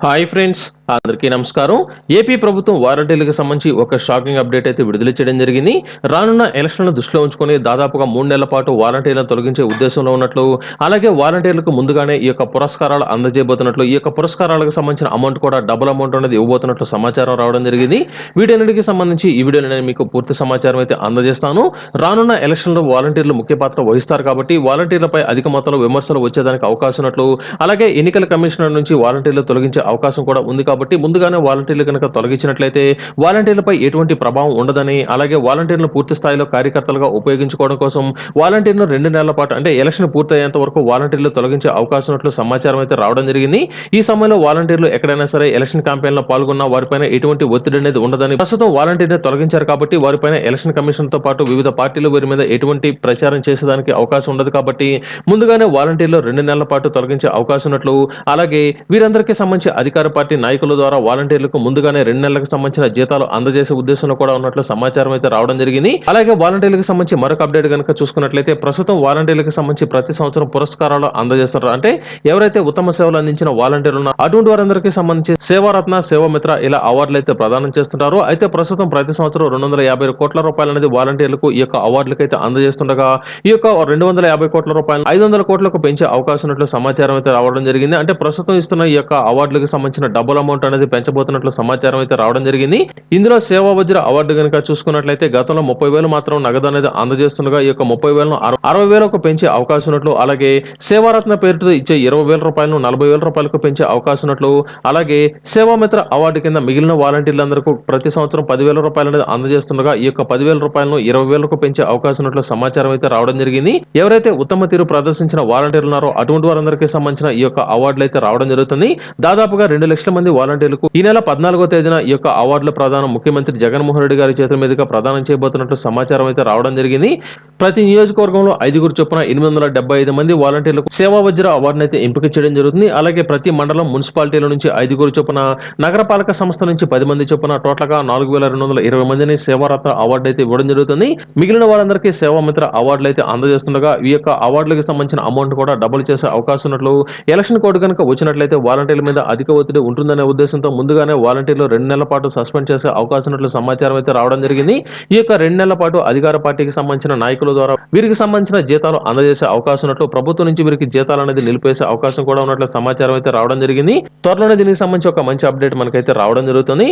Hi friends, అందరికీ నమస్కారం. AP ప్రభుత్వం వాలంటీర్లకు సంబంధించి ఒక షాకింగ్ అప్డేట్ అయితే విడుదల చేయడం జరిగింది. రానున్న ఎలక్షన్లను దృష్టిలో ఉంచుకొని దాదాపుగా 3 నెలల పాటు వాలంటీర్లను తొలగించే ఉద్దేశంలో ఉన్నట్లు, అలాగే వాలంటీర్లకు ముందుగానే ఈ యొక్క పురస్కారాలు అందజేయబోతున్నట్లు, ఈ యొక్క పురస్కారాలకు సంబంధించిన అమౌంట్ కూడా డబుల్ అమౌంట్ అనేది ఇవ్వబోతున్నట్లు సమాచారం రావడం జరిగింది. వీటన్నిటికి సంబంధించి ఈ వీడియోలో నేను మీకు పూర్తి సమాచారం అయితే అందజేస్తాను. రానున్న ఎలక్షన్లో వాలంటీర్లు ముఖ్య పాత్ర వహిస్తారు కాబట్టి వాలంటీర్లపై అధిక మొత్తంలో విమర్శలు వచ్చేదానికి అవకాశం ఉన్నట్లు, అలాగే ఎన్నికల కమిషనర్ నుంచి వాలంటీర్లు తొలగించే అవకాశం కూడా ఉంది కాబట్టి ముందుగానే వాలంటీర్లు కనుక తొలగించినట్లయితే వాలంటీర్లపై ఎటువంటి ప్రభావం ఉండదని, అలాగే వాలంటీర్లను పూర్తి స్థాయిలో కార్యకర్తలుగా ఉపయోగించుకోవడం కోసం వాలంటీర్ను 2 నెలల పాటు అంటే ఎలక్షన్ పూర్తయ్యేంత వరకు వాలంటీర్లు తొలగించే అవకాశం ఉన్నట్లు సమాచారం అయితే రావడం జరిగింది. ఈ సమయంలో వాలంటీర్లు ఎక్కడైనా సరే ఎలక్షన్ క్యాంపెయిన్‌లో పాల్గొన్న వారిపైన ఎటువంటి ఒత్తిడి అనేది ఉండదని, ప్రస్తుతం వాలంటీర్‌ని తొలగించారు కాబట్టి వారిపైన ఎలక్షన్ కమిషన్‌తో పాటు వివిధ పార్టీలు వీరి మీద ఎటువంటి ప్రచారం చేసేదానికి అవకాశం ఉండదు కాబట్టి ముందుగానే వాలంటీర్లు 2 నెలల పాటు తొలగించే అవకాశం ఉన్నట్లు, అలాగే వీరందరికీ సంబంధించి అధికార పార్టీ నాయకుల ద్వారా వాలంటీర్లకు ముందుగానే 2 నెలలకు సంబంధించిన జీతాలు అందజేసే ఉద్దేశంలో కూడా ఉన్నట్లు సమాచారం అయితే రావడం జరిగింది. అలాగే వాలంటీర్లకు సంబంధించి మరొక అప్డేట్ కనుక చూసుకున్నట్లయితే ప్రస్తుతం వాలంటీర్లకు సంబంధించి ప్రతి సంవత్సరం పురస్కారాలు అందజేస్తున్నారు. అంటే ఎవరైతే ఉత్తమ సేవలు అందించిన వాలంటీర్లు ఉన్నారో అటువంటి వారందరికీ సంబంధించి సేవారత్న, సేవామిత్ర ఇలా అవార్డులు అయితే ప్రదానం చేస్తుంటారు. అయితే ప్రస్తుతం ప్రతి సంవత్సరం 250 కోట్ల రూపాయలు అనేది వాలంటీర్లకు ఈ యొక్క అవార్డులకు అయితే అందజేస్తుండగా ఈ యొక్క 250 కోట్ల రూపాయలు 500 కోట్లకు పెంచే అవకాశం ఉన్నట్లు సమాచారం అయితే రావడం జరిగింది. అంటే ప్రస్తుతం ఇస్తున్న ఈ యొక్క అవార్డులకు సంబంధించిన డబుల్ అమౌంట్ అనేది పెంచబోతున్నట్లు సమాచారం అయితే రావడం జరిగింది. ఇందులో సేవా వజ్ర అవార్డు కనుక చూసుకున్నట్లయితే గతంలో 30,000 మాత్రం నగదు అనేది అందజేస్తుండగా ఈ యొక్క 30,000ను 60,000కు పెంచే అవకాశం ఉన్నట్లు, అలాగే సేవారత్న పేరుతో ఇచ్చే 20,000 రూపాయలను 40,000 రూపాయలకు పెంచే అవకాశం ఉన్నట్లు, అలాగే సేవామిత్ర అవార్డు కింద మిగిలిన వాలంటీర్లందరికీ ప్రతి సంవత్సరం 10,000 రూపాయలు అనేది అందజేస్తుండగా ఈ యొక్క 10,000 రూపాయలను 20,000కు పెంచే అవకాశం ఉన్నట్లు సమాచారం అయితే రావడం జరిగింది. ఎవరైతే ఉత్తమ తీరు ప్రదర్శించిన వాలంటీర్లు ఉన్నారో అటువంటి వారందరికీ సంబంధించిన ఈ యొక్క అవార్డులు అయితే రావడం జరుగుతుంది. దాదాపుగా 2 లక్షల మంది వాలంటీర్లకు ఈ నెల 14వ తేదీన ఈ యొక్క అవార్డుల ప్రదానం ముఖ్యమంత్రి జగన్మోహన్ రెడ్డి గారి చేతుల మీదుగా ప్రదానం చేయబోతున్నట్లు సమాచారం అయితే రావడం జరిగింది. ప్రతి నియోజకవర్గంలో 5 చొప్పున 875 మంది వాలంటీర్లకు సేవా వజ్ర అవార్డును అయితే ఎంపిక చేయడం జరుగుతుంది. అలాగే ప్రతి మండలం, మున్సిపాలిటీల నుంచి 5 చొప్పున, నగరపాలక సంస్థ నుంచి 10 మంది చొప్పున టోటల్ గా 4,220 మందిని సేవారత్న అవార్డు అయితే ఇవ్వడం జరుగుతుంది. మిగిలిన వారందరికీ సేవామిత్ర అవార్డులు అయితే అందజేస్తుండగా ఈ యొక్క అవార్డులకు సంబంధించిన అమౌంట్ కూడా డబుల్ చేసే అవకాశం ఉన్నట్లు, ఎలక్షన్ కోడ్ కనుక వచ్చినట్లయితే వాలంటీర్ల మీద అధిక ఒత్తిడి ఉంటుందనే ఉద్దేశంతో ముందుగానే వాలంటీర్లు 2 నెలల పాటు సస్పెండ్ చేసే అవకాశం ఉన్నట్లు సమాచారం అయితే రావడం జరిగింది. ఈ యొక్క 2 నెలల పాటు అధికార పార్టీకి సంబంధించిన నాయకుల ద్వారా వీరికి సంబంధించిన జీతాలు అందజేసే అవకాశం ఉన్నట్లు, ప్రభుత్వం నుంచి వీరికి జీతాలు అనేది నిలిపేసే అవకాశం కూడా ఉన్నట్లు సమాచారం అయితే రావడం జరిగింది. త్వరలోనే దీనికి సంబంధించి ఒక మంచి అప్డేట్ మనకైతే రావడం జరుగుతుంది.